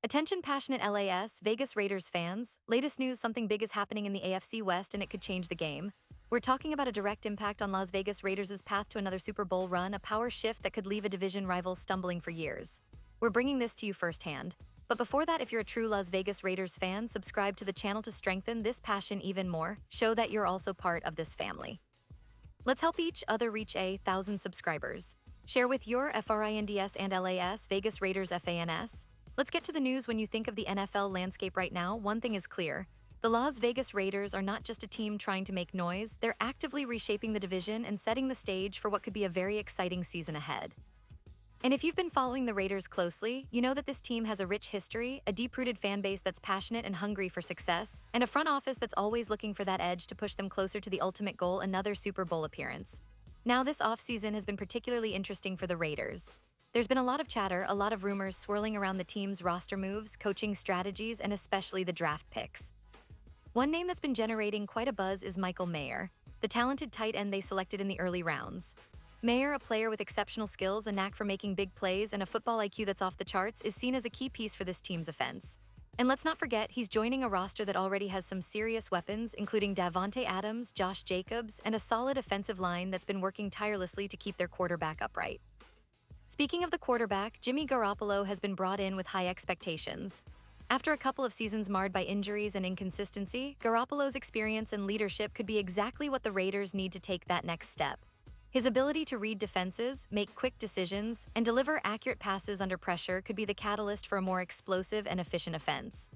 Attention passionate Las Vegas Raiders fans, latest news, something big is happening in the AFC West and it could change the game. We're talking about a direct impact on Las Vegas Raiders' path to another Super Bowl run, a power shift that could leave a division rival stumbling for years. We're bringing this to you firsthand. But before that, if you're a true Las Vegas Raiders fan, subscribe to the channel to strengthen this passion even more. Show that you're also part of this family. Let's help each other reach 1,000 subscribers. Share with your FRINDS and LAS Vegas Raiders FANS. Let's get to the news. When you think of the NFL landscape right now, one thing is clear. The Las Vegas Raiders are not just a team trying to make noise, they're actively reshaping the division and setting the stage for what could be a very exciting season ahead. And if you've been following the Raiders closely, you know that this team has a rich history, a deep-rooted fan base that's passionate and hungry for success, and a front office that's always looking for that edge to push them closer to the ultimate goal, another Super Bowl appearance. Now, this offseason has been particularly interesting for the Raiders. There's been a lot of chatter, a lot of rumors swirling around the team's roster moves, coaching strategies, and especially the draft picks. One name that's been generating quite a buzz is Michael Mayer, the talented tight end they selected in the early rounds. Mayer, a player with exceptional skills, a knack for making big plays, and a football IQ that's off the charts, is seen as a key piece for this team's offense. And let's not forget, he's joining a roster that already has some serious weapons, including Davante Adams, Josh Jacobs, and a solid offensive line that's been working tirelessly to keep their quarterback upright. Speaking of the quarterback, Jimmy Garoppolo has been brought in with high expectations. After a couple of seasons marred by injuries and inconsistency, Garoppolo's experience and leadership could be exactly what the Raiders need to take that next step. His ability to read defenses, make quick decisions, and deliver accurate passes under pressure could be the catalyst for a more explosive and efficient offense.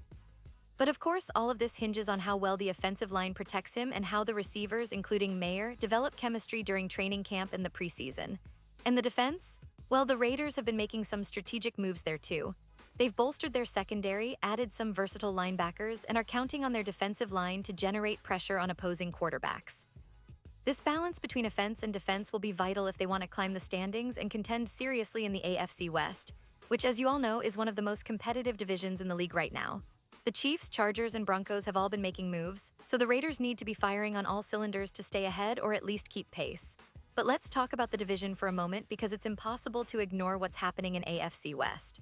But of course, all of this hinges on how well the offensive line protects him and how the receivers, including Mayer, develop chemistry during training camp and the preseason. And the defense? Well, the Raiders have been making some strategic moves there too. They've bolstered their secondary, added some versatile linebackers, and are counting on their defensive line to generate pressure on opposing quarterbacks. This balance between offense and defense will be vital if they want to climb the standings and contend seriously in the AFC West, which, as you all know, is one of the most competitive divisions in the league right now. The Chiefs, Chargers, and Broncos have all been making moves, so the Raiders need to be firing on all cylinders to stay ahead or at least keep pace. But let's talk about the division for a moment because it's impossible to ignore what's happening in AFC West.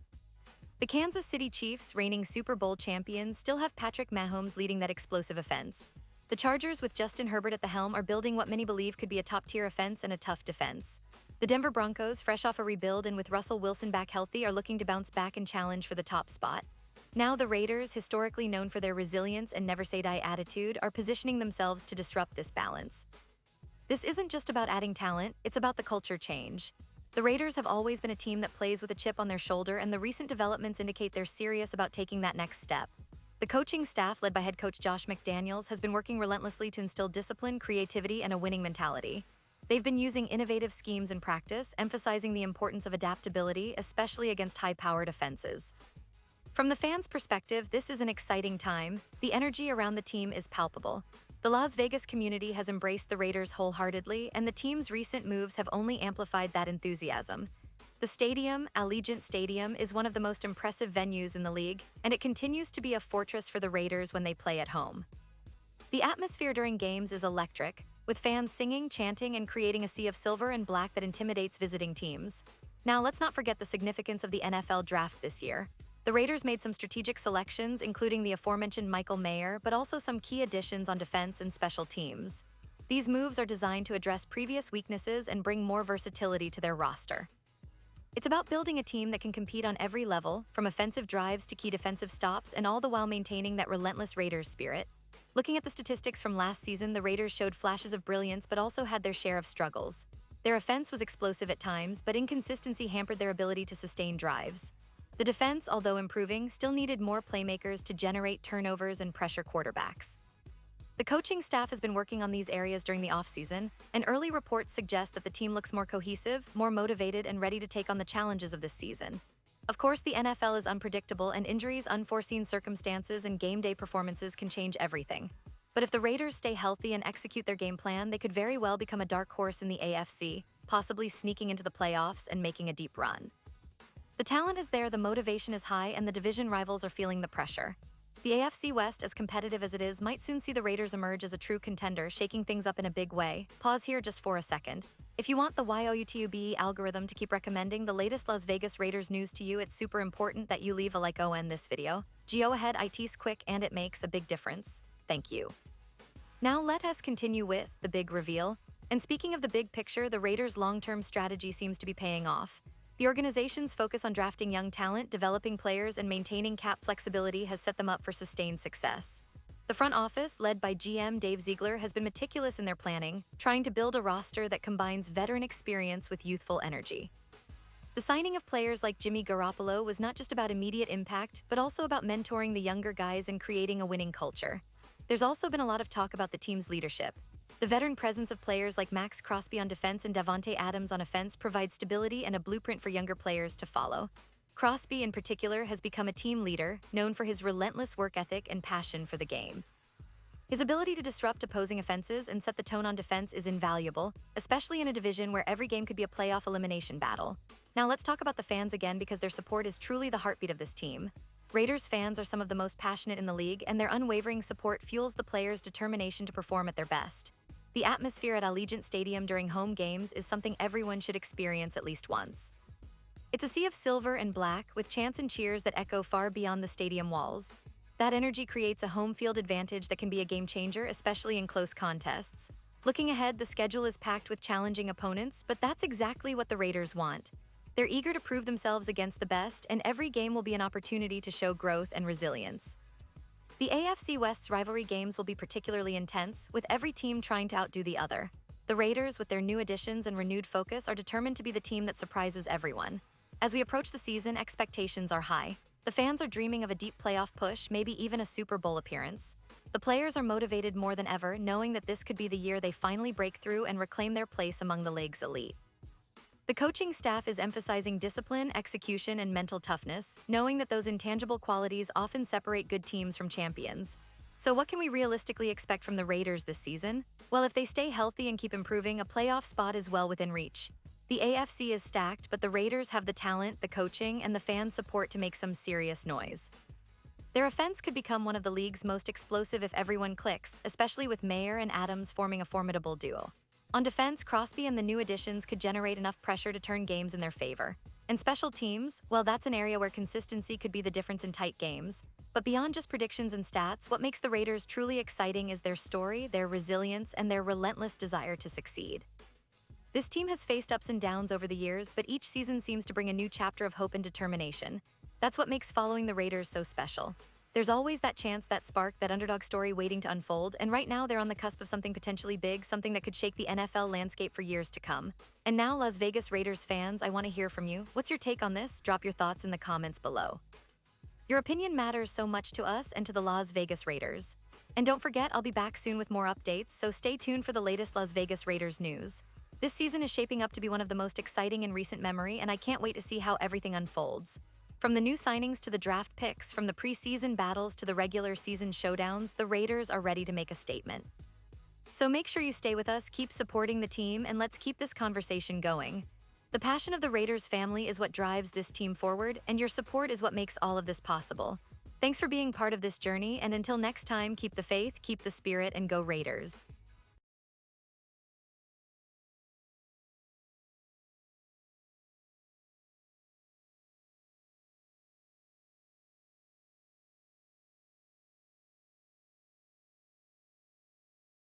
The Kansas City Chiefs, reigning Super Bowl champions, still have Patrick Mahomes leading that explosive offense. The Chargers, with Justin Herbert at the helm, are building what many believe could be a top-tier offense and a tough defense. The Denver Broncos, fresh off a rebuild and with Russell Wilson back healthy, are looking to bounce back and challenge for the top spot. Now the Raiders, historically known for their resilience and never-say-die attitude, are positioning themselves to disrupt this balance. This isn't just about adding talent, it's about the culture change. The Raiders have always been a team that plays with a chip on their shoulder, and the recent developments indicate they're serious about taking that next step. The coaching staff, led by head coach Josh McDaniels, has been working relentlessly to instill discipline, creativity, and a winning mentality. They've been using innovative schemes in practice, emphasizing the importance of adaptability, especially against high-powered offenses. From the fans' perspective, this is an exciting time. The energy around the team is palpable. The Las Vegas community has embraced the Raiders wholeheartedly, and the team's recent moves have only amplified that enthusiasm. The stadium, Allegiant Stadium, is one of the most impressive venues in the league, and it continues to be a fortress for the Raiders when they play at home. The atmosphere during games is electric, with fans singing, chanting, and creating a sea of silver and black that intimidates visiting teams. Now, let's not forget the significance of the NFL draft this year. The Raiders made some strategic selections, including the aforementioned Michael Mayer, but also some key additions on defense and special teams. These moves are designed to address previous weaknesses and bring more versatility to their roster. It's about building a team that can compete on every level, from offensive drives to key defensive stops, and all the while maintaining that relentless Raiders spirit. Looking at the statistics from last season, the Raiders showed flashes of brilliance but also had their share of struggles. Their offense was explosive at times, but inconsistency hampered their ability to sustain drives. The defense, although improving, still needed more playmakers to generate turnovers and pressure quarterbacks. The coaching staff has been working on these areas during the offseason, and early reports suggest that the team looks more cohesive, more motivated, and ready to take on the challenges of this season. Of course, the NFL is unpredictable, and injuries, unforeseen circumstances, and game day performances can change everything. But if the Raiders stay healthy and execute their game plan, they could very well become a dark horse in the AFC, possibly sneaking into the playoffs and making a deep run. The talent is there, the motivation is high, and the division rivals are feeling the pressure. The AFC West, as competitive as it is, might soon see the Raiders emerge as a true contender, shaking things up in a big way. Pause here just for a second. If you want the YOUTUBE algorithm to keep recommending the latest Las Vegas Raiders news to you, it's super important that you leave a like on this video. Go ahead, it's quick and it makes a big difference. Thank you. Now let us continue with the big reveal. And speaking of the big picture, the Raiders' long-term strategy seems to be paying off. The organization's focus on drafting young talent, developing players, and maintaining cap flexibility has set them up for sustained success. The front office, led by GM Dave Ziegler, has been meticulous in their planning, trying to build a roster that combines veteran experience with youthful energy. The signing of players like Jimmy Garoppolo was not just about immediate impact, but also about mentoring the younger guys and creating a winning culture. There's also been a lot of talk about the team's leadership. The veteran presence of players like Max Crosby on defense and Davante Adams on offense provides stability and a blueprint for younger players to follow. Crosby, in particular, has become a team leader, known for his relentless work ethic and passion for the game. His ability to disrupt opposing offenses and set the tone on defense is invaluable, especially in a division where every game could be a playoff elimination battle. Now let's talk about the fans again, because their support is truly the heartbeat of this team. Raiders fans are some of the most passionate in the league, and their unwavering support fuels the players' determination to perform at their best. The atmosphere at Allegiant Stadium during home games is something everyone should experience at least once. It's a sea of silver and black, with chants and cheers that echo far beyond the stadium walls. That energy creates a home field advantage that can be a game changer, especially in close contests. Looking ahead, the schedule is packed with challenging opponents, but that's exactly what the Raiders want. They're eager to prove themselves against the best, and every game will be an opportunity to show growth and resilience. The AFC West's rivalry games will be particularly intense, with every team trying to outdo the other. The Raiders, with their new additions and renewed focus, are determined to be the team that surprises everyone. As we approach the season, expectations are high. The fans are dreaming of a deep playoff push, maybe even a Super Bowl appearance. The players are motivated more than ever, knowing that this could be the year they finally break through and reclaim their place among the league's elite. The coaching staff is emphasizing discipline, execution, and mental toughness, knowing that those intangible qualities often separate good teams from champions. So what can we realistically expect from the Raiders this season? Well, if they stay healthy and keep improving, a playoff spot is well within reach. The AFC is stacked, but the Raiders have the talent, the coaching, and the fan support to make some serious noise. Their offense could become one of the league's most explosive if everyone clicks, especially with Mayer and Adams forming a formidable duo. On defense, Crosby and the new additions could generate enough pressure to turn games in their favor. And special teams, well, that's an area where consistency could be the difference in tight games. But beyond just predictions and stats, what makes the Raiders truly exciting is their story, their resilience, and their relentless desire to succeed. This team has faced ups and downs over the years, but each season seems to bring a new chapter of hope and determination. That's what makes following the Raiders so special. There's always that chance, that spark, that underdog story waiting to unfold, and right now they're on the cusp of something potentially big, something that could shake the NFL landscape for years to come. And now, Las Vegas Raiders fans, I want to hear from you. What's your take on this? Drop your thoughts in the comments below. Your opinion matters so much to us and to the Las Vegas Raiders. And don't forget, I'll be back soon with more updates, so stay tuned for the latest Las Vegas Raiders news. This season is shaping up to be one of the most exciting in recent memory, and I can't wait to see how everything unfolds. From the new signings to the draft picks, from the preseason battles to the regular season showdowns, the Raiders are ready to make a statement. So make sure you stay with us, keep supporting the team, and let's keep this conversation going. The passion of the Raiders family is what drives this team forward, and your support is what makes all of this possible. Thanks for being part of this journey, and until next time, keep the faith, keep the spirit, and go Raiders.